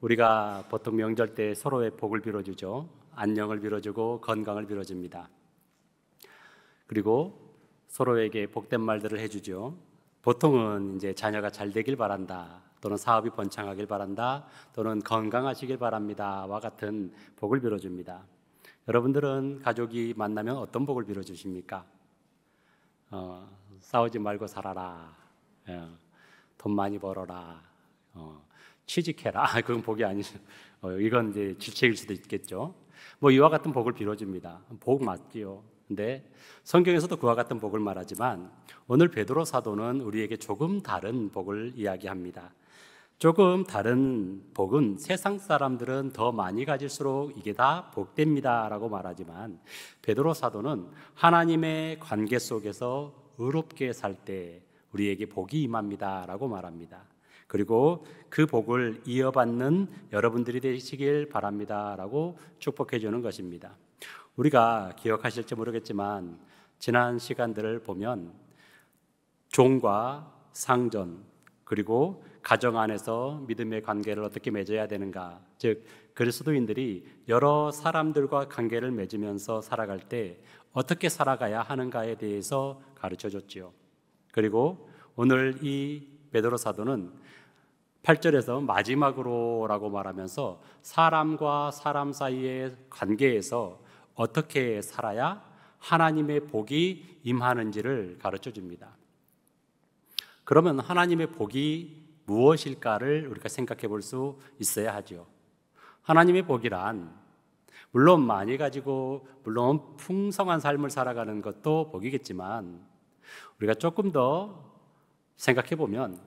우리가 보통 명절 때 서로의 복을 빌어주죠. 안녕을 빌어주고 건강을 빌어줍니다. 그리고 서로에게 복된 말들을 해주죠. 보통은 이제 자녀가 잘 되길 바란다, 또는 사업이 번창하길 바란다, 또는 건강하시길 바랍니다와 같은 복을 빌어줍니다. 여러분들은 가족이 만나면 어떤 복을 빌어주십니까? 싸우지 말고 살아라, 돈 많이 벌어라, 취직해라. 그건 복이 아니죠. 이건 이제 질책일 수도 있겠죠. 뭐 이와 같은 복을 빌어줍니다. 복 맞지요. 근데 성경에서도 그와 같은 복을 말하지만 오늘 베드로 사도는 우리에게 조금 다른 복을 이야기합니다. 조금 다른 복은 세상 사람들은 더 많이 가질수록 이게 다 복됩니다 라고 말하지만 베드로 사도는 하나님의 관계 속에서 의롭게 살 때 우리에게 복이 임합니다 라고 말합니다. 그리고 그 복을 이어받는 여러분들이 되시길 바랍니다 라고 축복해 주는 것입니다. 우리가 기억하실지 모르겠지만 지난 시간들을 보면 종과 상전, 그리고 가정 안에서 믿음의 관계를 어떻게 맺어야 되는가, 즉 그리스도인들이 여러 사람들과 관계를 맺으면서 살아갈 때 어떻게 살아가야 하는가에 대해서 가르쳐 줬지요. 그리고 오늘 이 베드로 사도는 8절에서 마지막으로라고 말하면서 사람과 사람 사이의 관계에서 어떻게 살아야 하나님의 복이 임하는지를 가르쳐 줍니다. 그러면 하나님의 복이 무엇일까를 우리가 생각해 볼 수 있어야 하죠. 하나님의 복이란 물론 많이 가지고 물론 풍성한 삶을 살아가는 것도 복이겠지만 우리가 조금 더 생각해 보면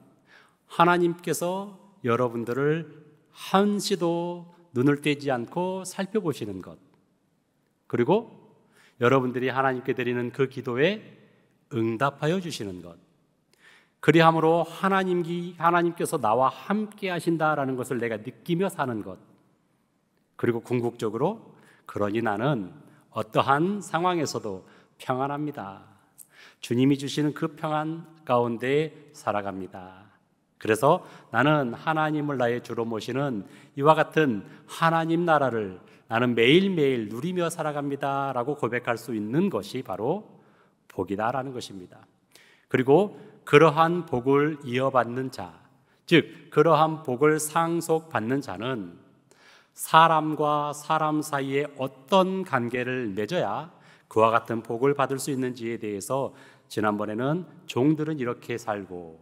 하나님께서 여러분들을 한시도 눈을 떼지 않고 살펴보시는 것, 그리고 여러분들이 하나님께 드리는 그 기도에 응답하여 주시는 것, 그리함으로 하나님께서 나와 함께 하신다라는 것을 내가 느끼며 사는 것, 그리고 궁극적으로 그러니 나는 어떠한 상황에서도 평안합니다. 주님이 주시는 그 평안 가운데 살아갑니다. 그래서 나는 하나님을 나의 주로 모시는 이와 같은 하나님 나라를 나는 매일매일 누리며 살아갑니다 라고 고백할 수 있는 것이 바로 복이다라는 것입니다. 그리고 그러한 복을 이어받는 자, 즉 그러한 복을 상속받는 자는 사람과 사람 사이에 어떤 관계를 맺어야 그와 같은 복을 받을 수 있는지에 대해서 지난번에는 종들은 이렇게 살고,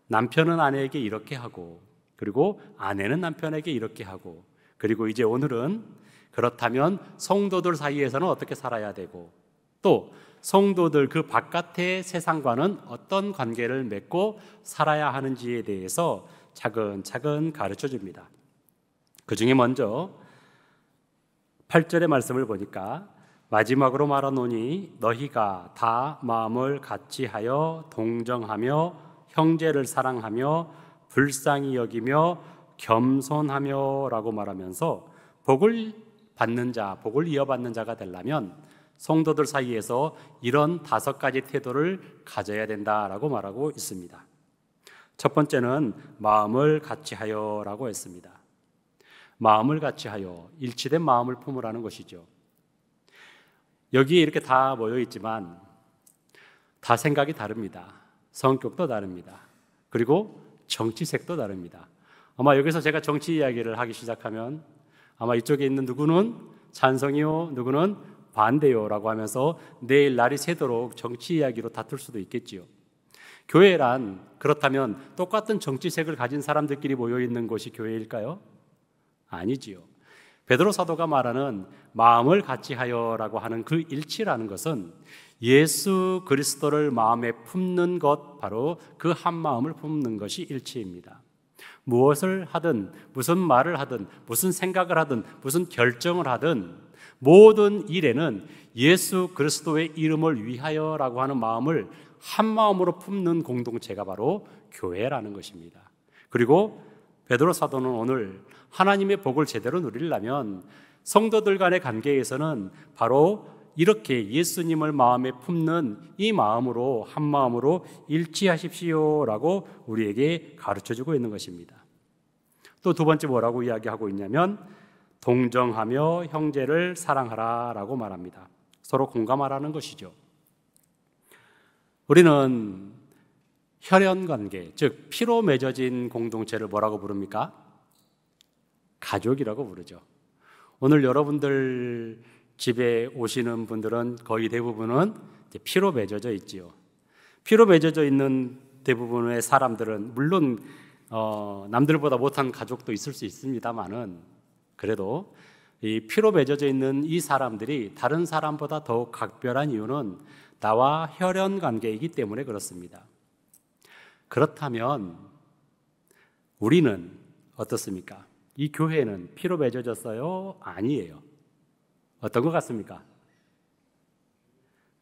남편은 아내에게 이렇게 하고, 그리고 아내는 남편에게 이렇게 하고, 그리고 이제 오늘은 그렇다면 성도들 사이에서는 어떻게 살아야 되고, 또 성도들 그 바깥의 세상과는 어떤 관계를 맺고 살아야 하는지에 대해서 차근차근 가르쳐 줍니다. 그 중에 먼저 8절의 말씀을 보니까 마지막으로 말하노니 너희가 다 마음을 같이하여 동정하며 형제를 사랑하며 불쌍히 여기며 겸손하며 라고 말하면서 복을 받는 자, 복을 이어받는 자가 되려면 성도들 사이에서 이런 5가지 태도를 가져야 된다라고 말하고 있습니다. 첫 번째는 마음을 같이하여 라고 했습니다. 마음을 같이하여, 일치된 마음을 품으라는 것이죠. 여기에 이렇게 다 모여 있지만 다 생각이 다릅니다. 성격도 다릅니다. 그리고 정치색도 다릅니다. 아마 여기서 제가 정치 이야기를 하기 시작하면 아마 이쪽에 있는 누구는 찬성이요, 누구는 반대요 라고 하면서 내일 날이 새도록 정치 이야기로 다툴 수도 있겠지요. 교회란 그렇다면 똑같은 정치색을 가진 사람들끼리 모여 있는 곳이 교회일까요? 아니지요. 베드로 사도가 말하는 마음을 같이하여라고 하는 그 일치라는 것은 예수 그리스도를 마음에 품는 것, 바로 그 한 마음을 품는 것이 일치입니다. 무엇을 하든, 무슨 말을 하든, 무슨 생각을 하든, 무슨 결정을 하든 모든 일에는 예수 그리스도의 이름을 위하여라고 하는 마음을 한 마음으로 품는 공동체가 바로 교회라는 것입니다. 그리고 베드로 사도는 오늘 하나님의 복을 제대로 누리려면 성도들 간의 관계에서는 바로 이렇게 예수님을 마음에 품는 이 마음으로, 한 마음으로 일치하십시오라고 우리에게 가르쳐주고 있는 것입니다. 또 두 번째 뭐라고 이야기하고 있냐면 동정하며 형제를 사랑하라라고 말합니다. 서로 공감하라는 것이죠. 우리는 혈연관계, 즉 피로 맺어진 공동체를 뭐라고 부릅니까? 가족이라고 부르죠. 오늘 여러분들 집에 오시는 분들은 거의 대부분은 피로 맺어져 있지요. 피로 맺어져 있는 대부분의 사람들은 물론 남들보다 못한 가족도 있을 수 있습니다만은 그래도 이 피로 맺어져 있는 이 사람들이 다른 사람보다 더욱 각별한 이유는 나와 혈연 관계이기 때문에 그렇습니다. 그렇다면 우리는 어떻습니까? 이 교회는 피로 맺어졌어요? 아니에요. 어떤 것 같습니까?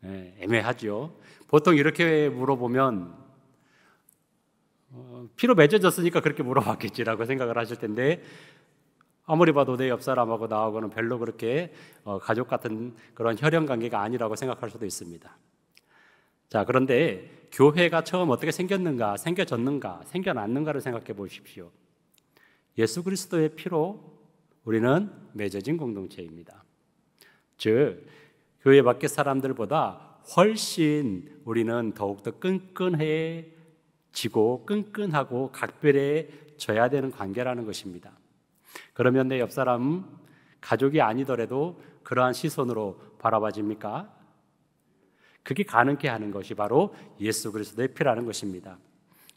애매하죠. 보통 이렇게 물어보면 피로 맺어졌으니까 그렇게 물어봤겠지라고 생각을 하실 텐데 아무리 봐도 내 옆 사람하고 나하고는 별로 그렇게 가족 같은 그런 혈연 관계가 아니라고 생각할 수도 있습니다. 자, 그런데 교회가 처음 어떻게 생겼는가, 생겨졌는가, 생겨났는가를 생각해 보십시오. 예수 그리스도의 피로 우리는 맺어진 공동체입니다. 즉, 교회 밖의 사람들보다 훨씬 우리는 더욱더 끈끈해지고 끈끈하고 각별해져야 되는 관계라는 것입니다. 그러면 내 옆 사람 가족이 아니더라도 그러한 시선으로 바라봐집니까? 그게 가능케 하는 것이 바로 예수 그리스도의 피라는 것입니다.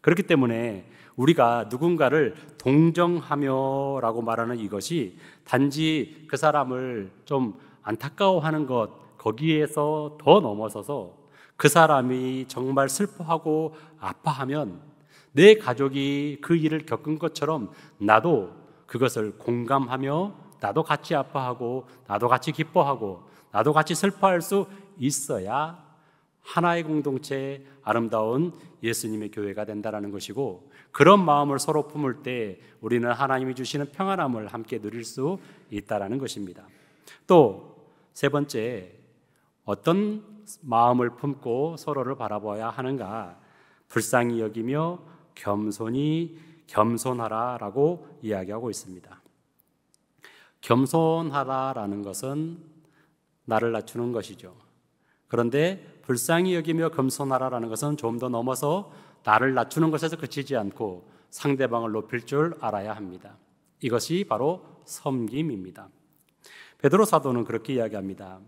그렇기 때문에 우리가 누군가를 동정하며라고 말하는 이것이 단지 그 사람을 좀 안타까워하는 것 거기에서 더 넘어서서 그 사람이 정말 슬퍼하고 아파하면 내 가족이 그 일을 겪은 것처럼 나도 그것을 공감하며 나도 같이 아파하고 나도 같이 기뻐하고 나도 같이 슬퍼할 수 있어야 하나의 공동체, 아름다운 예수님의 교회가 된다는 것이고, 그런 마음을 서로 품을 때 우리는 하나님이 주시는 평안함을 함께 누릴 수 있다는 것입니다. 또 세 번째, 어떤 마음을 품고 서로를 바라봐야 하는가? 불쌍히 여기며 겸손하라라고 이야기하고 있습니다. 겸손하다라는 것은 나를 낮추는 것이죠. 그런데 불쌍히 여기며 겸손하라라는 것은 좀 더 넘어서 나를 낮추는 것에서 그치지 않고 상대방을 높일 줄 알아야 합니다. 이것이 바로 섬김입니다. 베드로 사도는 그렇게 이야기합니다.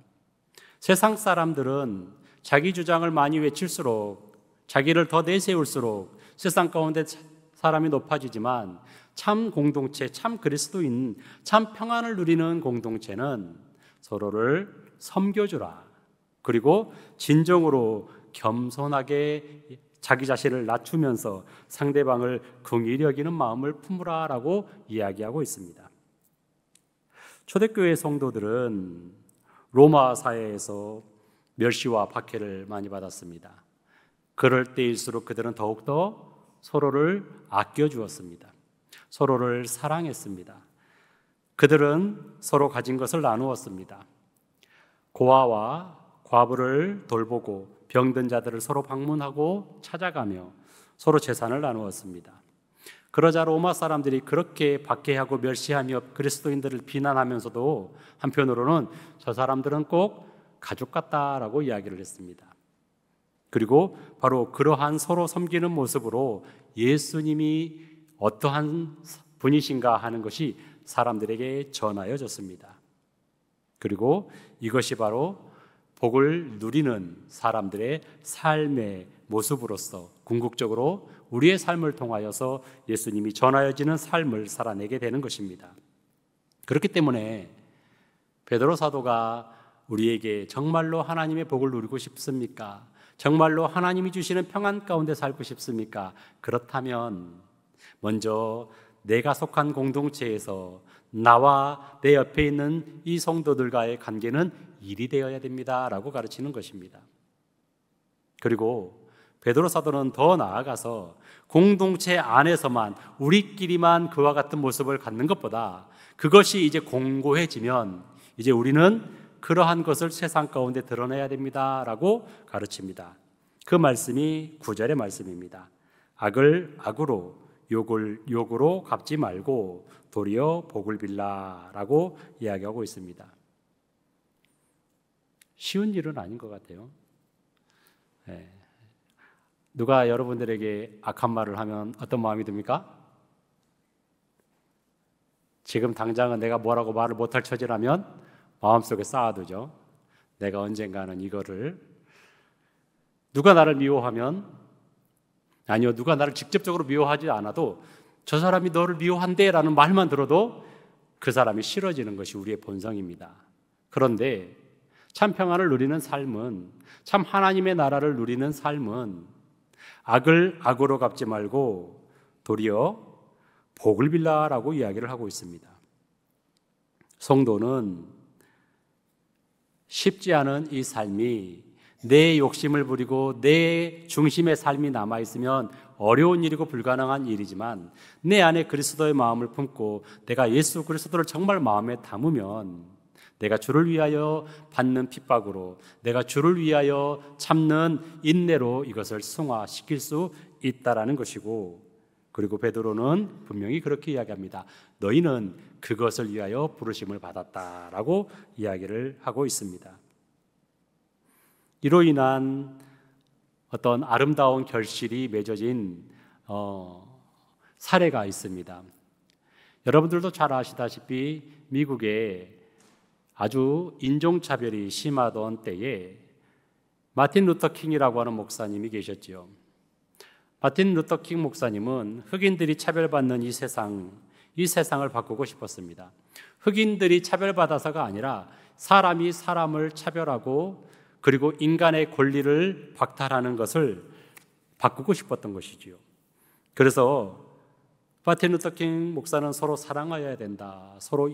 세상 사람들은 자기 주장을 많이 외칠수록, 자기를 더 내세울수록 세상 가운데 사람이 높아지지만 참 공동체, 참 그리스도인, 참 평안을 누리는 공동체는 서로를 섬겨주라. 그리고 진정으로 겸손하게 자기 자신을 낮추면서 상대방을 긍휼히 여기는 마음을 품으라라고 이야기하고 있습니다. 초대교회 성도들은 로마 사회에서 멸시와 박해를 많이 받았습니다. 그럴 때일수록 그들은 더욱더 서로를 아껴주었습니다. 서로를 사랑했습니다. 그들은 서로 가진 것을 나누었습니다. 고아와 과부를 돌보고 병든 자들을 서로 방문하고 찾아가며 서로 재산을 나누었습니다. 그러자 로마 사람들이 그렇게 박해하고 멸시하며 그리스도인들을 비난하면서도 한편으로는 저 사람들은 꼭 가족 같다라고 이야기를 했습니다. 그리고 바로 그러한 서로 섬기는 모습으로 예수님이 어떠한 분이신가 하는 것이 사람들에게 전하여졌습니다. 그리고 이것이 바로 복을 누리는 사람들의 삶의 모습으로서 궁극적으로 우리의 삶을 통하여서 예수님이 전하여지는 삶을 살아내게 되는 것입니다. 그렇기 때문에 베드로 사도가 우리에게 정말로 하나님의 복을 누리고 싶습니까? 정말로 하나님이 주시는 평안 가운데 살고 싶습니까? 그렇다면 먼저 내가 속한 공동체에서 나와 내 옆에 있는 이 성도들과의 관계는 일이 되어야 됩니다라고 가르치는 것입니다. 그리고 베드로 사도는 더 나아가서 공동체 안에서만 우리끼리만 그와 같은 모습을 갖는 것보다 그것이 이제 공고해지면 이제 우리는 그러한 것을 세상 가운데 드러내야 됩니다라고 가르칩니다. 그 말씀이 9절의 말씀입니다. 악을 악으로 욕으로 갚지 말고 도리어 복을 빌라라고 이야기하고 있습니다. 쉬운 일은 아닌 것 같아요. 누가 여러분들에게 악한 말을 하면 어떤 마음이 듭니까? 지금 당장은 내가 뭐라고 말을 못할 처지라면 마음속에 쌓아두죠. 내가 언젠가는 이거를, 누가 나를 미워하면, 아니요, 누가 나를 직접적으로 미워하지 않아도 저 사람이 너를 미워한대 라는 말만 들어도 그 사람이 싫어지는 것이 우리의 본성입니다. 그런데 참 평안을 누리는 삶은, 참 하나님의 나라를 누리는 삶은 악을 악으로 갚지 말고 도리어 복을 빌라라고 이야기를 하고 있습니다. 성도는 쉽지 않은 이 삶이, 내 욕심을 부리고 내 중심의 삶이 남아있으면 어려운 일이고 불가능한 일이지만, 내 안에 그리스도의 마음을 품고 내가 예수 그리스도를 정말 마음에 담으면 내가 주를 위하여 받는 핍박으로, 내가 주를 위하여 참는 인내로 이것을 승화시킬 수 있다라는 것이고, 그리고 베드로는 분명히 그렇게 이야기합니다. 너희는 그것을 위하여 부르심을 받았다라고 이야기를 하고 있습니다. 이로 인한 어떤 아름다운 결실이 맺어진 사례가 있습니다. 여러분들도 잘 아시다시피 미국에 아주 인종차별이 심하던 때에 마틴 루터 킹이라고 하는 목사님이 계셨지요. 마틴 루터 킹 목사님은 흑인들이 차별받는 이 세상을 바꾸고 싶었습니다. 흑인들이 차별받아서가 아니라 사람이 사람을 차별하고 그리고 인간의 권리를 박탈하는 것을 바꾸고 싶었던 것이지요. 그래서 마틴 루터 킹 목사는 서로 사랑해야 된다, 서로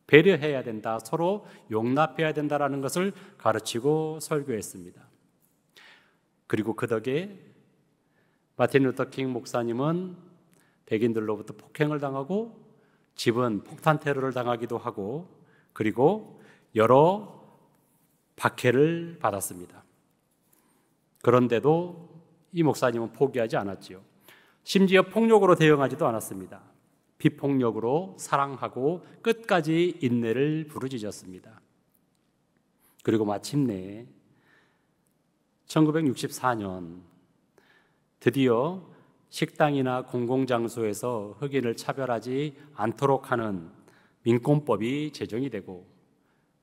배려해야 된다, 서로 용납해야 된다라는 것을 가르치고 설교했습니다. 그리고 그 덕에 마틴 루터 킹 목사님은 백인들로부터 폭행을 당하고 집은 폭탄 테러를 당하기도 하고, 그리고 여러 박해를 받았습니다. 그런데도 이 목사님은 포기하지 않았지요. 심지어 폭력으로 대응하지도 않았습니다. 비폭력으로 사랑하고 끝까지 인내를 부르짖었습니다. 그리고 마침내 1964년 드디어 식당이나 공공장소에서 흑인을 차별하지 않도록 하는 민권법이 제정이 되고,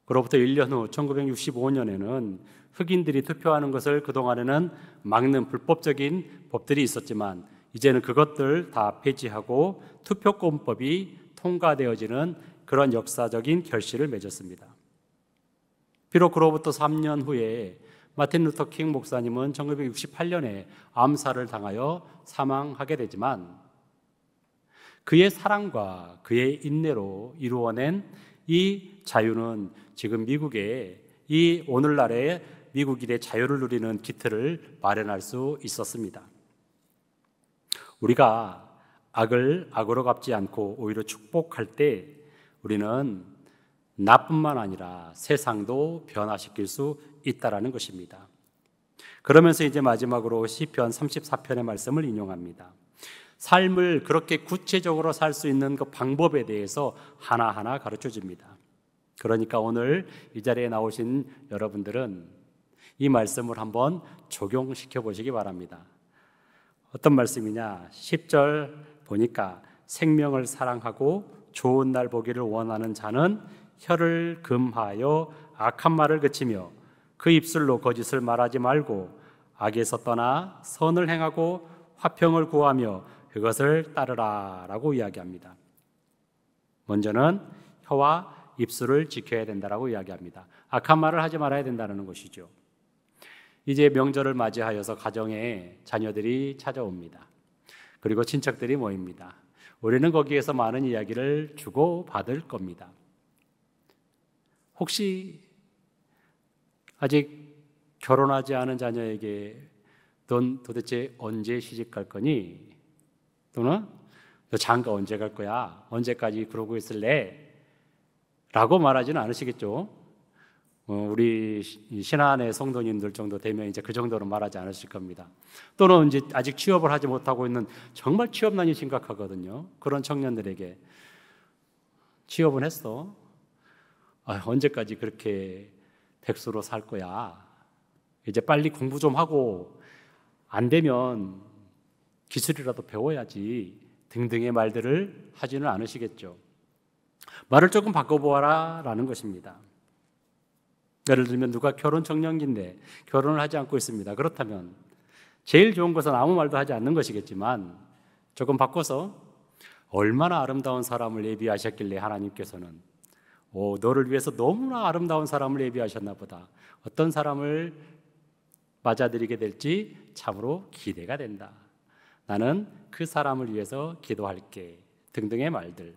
그로부터 1년 후 1965년에는 흑인들이 투표하는 것을 그동안에는 막는 불법적인 법들이 있었지만 이제는 그것들 다 폐지하고 투표권법이 통과되어지는 그런 역사적인 결실을 맺었습니다. 비록 그로부터 3년 후에 마틴 루터 킹 목사님은 1968년에 암살을 당하여 사망하게 되지만, 그의 사랑과 그의 인내로 이루어낸 이 자유는 지금 미국의 이 오늘날의 미국인의 자유를 누리는 기틀을 마련할 수 있었습니다. 우리가 악을 악으로 갚지 않고 오히려 축복할 때 우리는 나뿐만 아니라 세상도 변화시킬 수 있다라는 것입니다. 그러면서 이제 마지막으로 시편 34편의 말씀을 인용합니다. 삶을 그렇게 구체적으로 살 수 있는 그 방법에 대해서 하나하나 가르쳐 줍니다. 그러니까 오늘 이 자리에 나오신 여러분들은 이 말씀을 한번 적용시켜 보시기 바랍니다. 어떤 말씀이냐? 10절 보니까 생명을 사랑하고 좋은 날 보기를 원하는 자는 혀를 금하여 악한 말을 그치며 그 입술로 거짓을 말하지 말고 악에서 떠나 선을 행하고 화평을 구하며 그것을 따르라 라고 이야기합니다. 먼저는 혀와 입술을 지켜야 된다라고 이야기합니다. 악한 말을 하지 말아야 된다는 것이죠. 이제 명절을 맞이하여서 가정에 자녀들이 찾아옵니다. 그리고 친척들이 모입니다. 우리는 거기에서 많은 이야기를 주고 받을 겁니다. 혹시 아직 결혼하지 않은 자녀에게 넌 도대체 언제 시집 갈 거니? 또는 너 장가 언제 갈 거야? 언제까지 그러고 있을래? 라고 말하지는 않으시겠죠? 우리 신안의 성도님들 정도 되면 이제 그 정도는 말하지 않으실 겁니다. 또는 이제 아직 취업을 하지 못하고 있는 정말 취업난이 심각하거든요. 그런 청년들에게 취업은 했어. 언제까지 그렇게 백수로 살 거야? 이제 빨리 공부 좀 하고 안 되면 기술이라도 배워야지 등등의 말들을 하지는 않으시겠죠. 말을 조금 바꿔보아라 라는 것입니다. 예를 들면 누가 결혼 청년기인데 결혼을 하지 않고 있습니다. 그렇다면 제일 좋은 것은 아무 말도 하지 않는 것이겠지만 조금 바꿔서 얼마나 아름다운 사람을 예비하셨길래 하나님께서는 너를 위해서 너무나 아름다운 사람을 예비하셨나 보다. 어떤 사람을 맞아들이게 될지 참으로 기대가 된다. 나는 그 사람을 위해서 기도할게. 등등의 말들.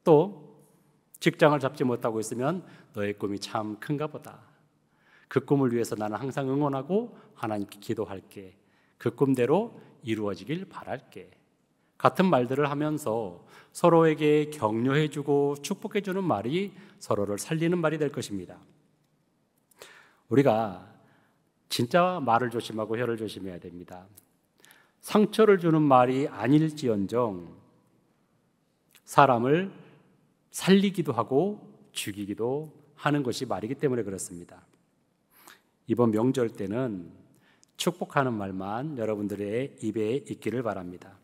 또 직장을 잡지 못하고 있으면 너의 꿈이 참 큰가 보다. 그 꿈을 위해서 나는 항상 응원하고 하나님께 기도할게. 그 꿈대로 이루어지길 바랄게. 같은 말들을 하면서 서로에게 격려해주고 축복해주는 말이 서로를 살리는 말이 될 것입니다. 우리가 진짜 말을 조심하고 혀를 조심해야 됩니다. 상처를 주는 말이 아닐지언정 사람을 살리기도 하고 죽이기도 하는 것이 말이기 때문에 그렇습니다. 이번 명절 때는 축복하는 말만 여러분들의 입에 있기를 바랍니다.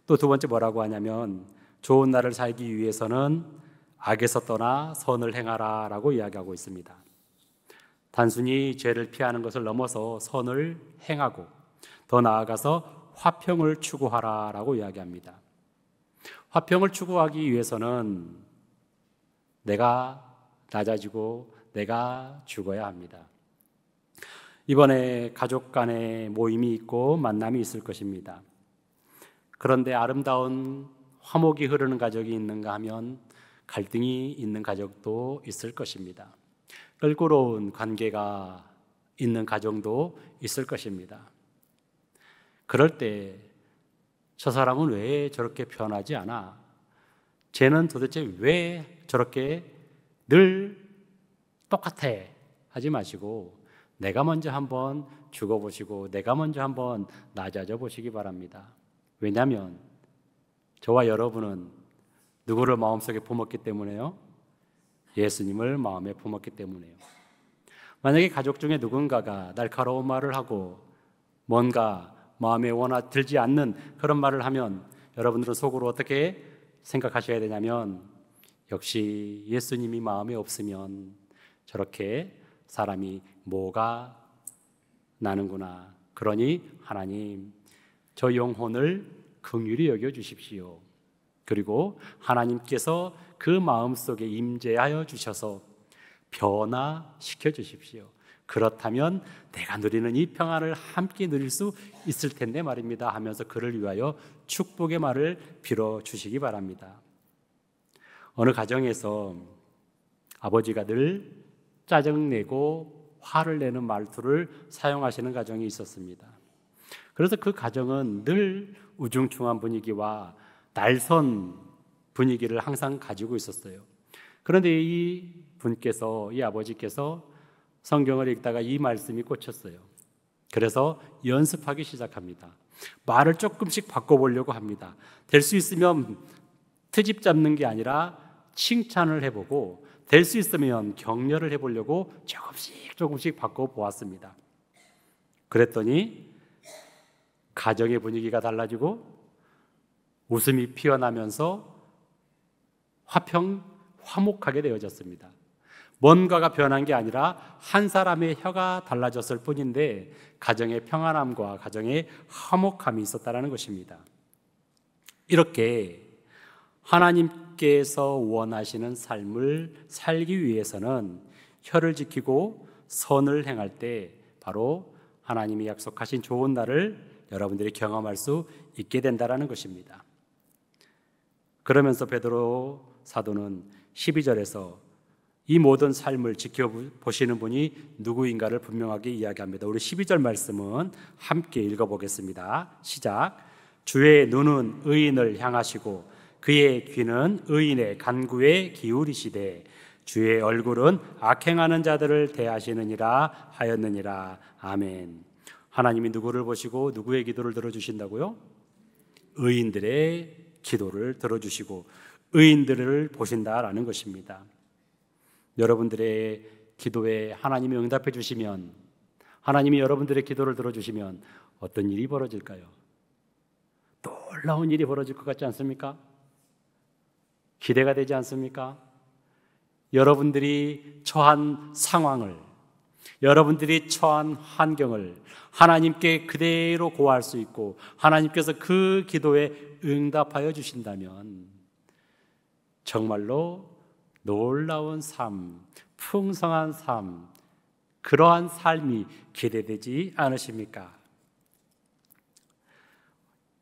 또 두 번째 뭐라고 하냐면 좋은 날을 살기 위해서는 악에서 떠나 선을 행하라 라고 이야기하고 있습니다. 단순히 죄를 피하는 것을 넘어서 선을 행하고 더 나아가서 화평을 추구하라 라고 이야기합니다. 화평을 추구하기 위해서는 내가 낮아지고 내가 죽어야 합니다. 이번에 가족 간의 모임이 있고 만남이 있을 것입니다. 그런데 아름다운 화목이 흐르는 가족이 있는가 하면 갈등이 있는 가족도 있을 것입니다. 껄끄러운 관계가 있는 가정도 있을 것입니다. 그럴 때 저 사람은 왜 저렇게 변하지 않아? 쟤는 도대체 왜 저렇게 늘 똑같아? 하지 마시고 내가 먼저 한번 죽어보시고 내가 먼저 한번 낮아져 보시기 바랍니다. 왜냐하면 저와 여러분은 누구를 마음속에 품었기 때문에요? 예수님을 마음에 품었기 때문에요. 만약에 가족 중에 누군가가 날카로운 말을 하고 뭔가 마음에 들지 않는 그런 말을 하면 여러분들은 속으로 어떻게 생각하셔야 되냐면 역시 예수님이 마음에 없으면 저렇게 사람이 뭐가 나는구나. 그러니 하나님 저 영혼을 긍휼히 여겨주십시오. 그리고 하나님께서 그 마음속에 임재하여 주셔서 변화시켜 주십시오. 그렇다면 내가 누리는 이 평안을 함께 누릴 수 있을 텐데 말입니다 하면서 그를 위하여 축복의 말을 빌어주시기 바랍니다. 어느 가정에서 아버지가 늘 짜증내고 화를 내는 말투를 사용하시는 가정이 있었습니다. 그래서 그 가정은 늘 우중충한 분위기와 날선 분위기를 항상 가지고 있었어요. 그런데 이 아버지께서 성경을 읽다가 이 말씀이 꽂혔어요. 그래서 연습하기 시작합니다. 말을 조금씩 바꿔보려고 합니다. 될 수 있으면 트집 잡는 게 아니라 칭찬을 해보고 될 수 있으면 격려를 해보려고 조금씩 바꿔보았습니다. 그랬더니 가정의 분위기가 달라지고 웃음이 피어나면서 화목하게 되어졌습니다. 뭔가가 변한 게 아니라 한 사람의 혀가 달라졌을 뿐인데 가정의 평안함과 가정의 화목함이 있었다는 것입니다. 이렇게 하나님께서 원하시는 삶을 살기 위해서는 혀를 지키고 선을 행할 때 바로 하나님이 약속하신 좋은 날을 여러분들이 경험할 수 있게 된다는 것입니다. 그러면서 베드로 사도는 12절에서 이 모든 삶을 지켜보시는 분이 누구인가를 분명하게 이야기합니다. 우리 12절 말씀은 함께 읽어보겠습니다. 시작. 주의 눈은 의인을 향하시고 그의 귀는 의인의 간구에 기울이시되 주의 얼굴은 악행하는 자들을 대하시느니라 하였느니라. 아멘. 하나님이 누구를 보시고 누구의 기도를 들어주신다고요? 의인들의 기도를 들어주시고 의인들을 보신다라는 것입니다. 여러분들의 기도에 하나님이 응답해 주시면, 하나님이 여러분들의 기도를 들어주시면 어떤 일이 벌어질까요? 놀라운 일이 벌어질 것 같지 않습니까? 기대가 되지 않습니까? 여러분들이 처한 상황을, 여러분들이 처한 환경을 하나님께 그대로 고할 수 있고 하나님께서 그 기도에 응답하여 주신다면 정말로 놀라운 삶, 풍성한 삶, 그러한 삶이 기대되지 않으십니까?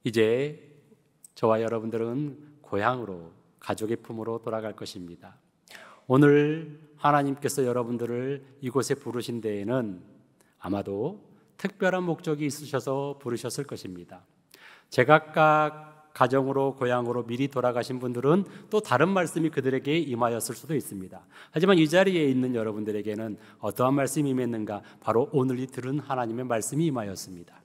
이제 저와 여러분들은 고향으로, 가족의 품으로 돌아갈 것입니다. 오늘 하나님께서 여러분들을 이곳에 부르신 데에는 아마도 특별한 목적이 있으셔서 부르셨을 것입니다. 제각각 가정으로, 고향으로 미리 돌아가신 분들은 또 다른 말씀이 그들에게 임하였을 수도 있습니다. 하지만 이 자리에 있는 여러분들에게는 어떠한 말씀이 임했는가? 바로 오늘 이 들은 하나님의 말씀이 임하였습니다.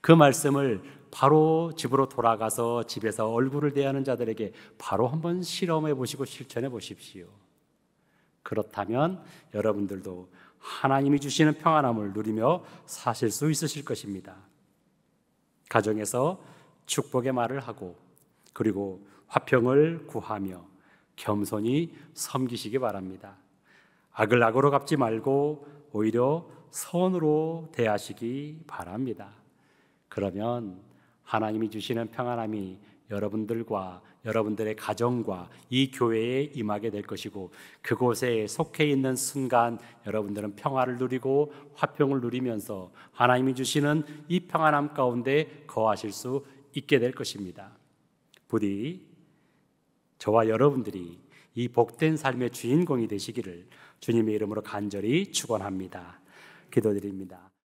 그 말씀을 바로 집으로 돌아가서 집에서 얼굴을 대하는 자들에게 바로 한번 실험해 보시고 실천해 보십시오. 그렇다면 여러분들도 하나님이 주시는 평안함을 누리며 사실 수 있으실 것입니다. 가정에서 축복의 말을 하고 그리고 화평을 구하며 겸손히 섬기시기 바랍니다. 악을 악으로 갚지 말고 오히려 선으로 대하시기 바랍니다. 그러면 하나님이 주시는 평안함이 여러분들과 여러분들의 가정과 이 교회에 임하게 될 것이고 그곳에 속해 있는 순간 여러분들은 평화를 누리고 화평을 누리면서 하나님이 주시는 이 평안함 가운데 거하실 수 있게 될 것입니다. 부디 저와 여러분들이 이 복된 삶의 주인공이 되시기를 주님의 이름으로 간절히 축원합니다. 기도드립니다.